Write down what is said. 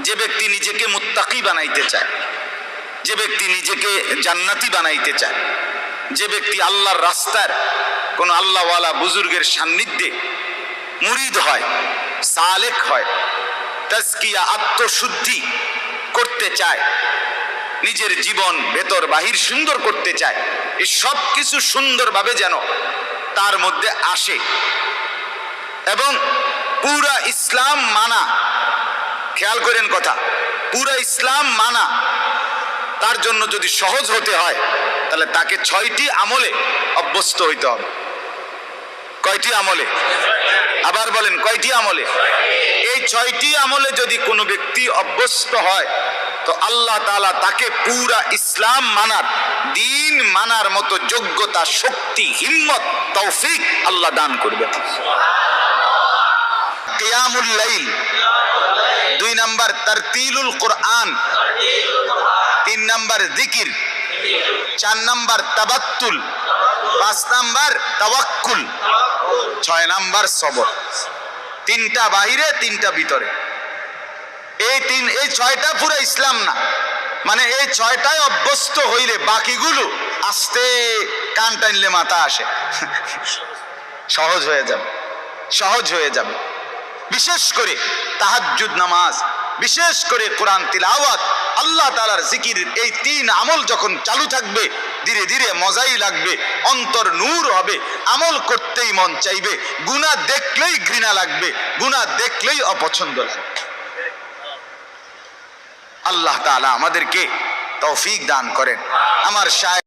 যে ব্যক্তি নিজেকে মুত্তাকি বানাইতে চায়, যে ব্যক্তি নিজেকে জান্নাতি বানাইতে চায়, যে ব্যক্তি আল্লাহর রাস্তার কোন আল্লাহওয়ালা বুজুর্গের সান্নিধ্যে মুরিদ হয়, সালেক হয়, তাজকিয়া আত্মশুদ্ধি করতে চায়, নিজের জীবন ভেতর বাহির সুন্দর করতে চায়, এই সব কিছু সুন্দরভাবে যেন তার মধ্যে আসে এবং পুরা ইসলাম মানা, খেয়াল করেন কথা, পুরা ইসলাম মানা তার জন্য যদি সহজ হতে হয় তাহলে তাকে 6টি আমলে অভ্যস্ত হইতে হবে। কয়টি আমলে? আবার বলেন, কয়টি আমলে? এই 6টি আমলে যদি কোনো ব্যক্তি অভ্যস্ত হয় তো আল্লাহ তাআলা তাকে পুরা ইসলাম মানার, দ্বীন মানার মতো যোগ্যতা, শক্তি, হিম্মত, তৌফিক আল্লাহ দান করবেন। কিয়ামুল লাইল, 2 নাম্বার তারতিলুল কোরআন, 3 নাম্বার জিকির, 4 নাম্বার তাবাত্তুল, 5 নাম্বার তাওয়াক্কুল, 6 নাম্বার সবর। 3টা বাহিরে, 3টা ভিতরে। এই 6টা পুরো ইসলাম না, মানে এই 6টায় অভ্যস্ত হইলে বাকিগুলো আস্তে কান টানলে মাথা আসে, সহজ হয়ে যাবে, সহজ হয়ে যাবে। বিশেষ করে তাহাজ্জুদ নামাজ, বিশেষ করে কোরআন তিলাওয়াত, আল্লাহ তাআলার জিকির, এই 3 আমল যখন চালু থাকবে ধীরে ধীরে মজাই লাগবে, অন্তর নূর হবে, আমল করতেই মন চাইবে, গুনাহ দেখলেই ঘৃণা লাগবে, গুনাহ দেখলেই অপছন্দ লাগবে। আল্লাহ তাআলা আমাদেরকে তৌফিক দান করেন। আমার শায়েখ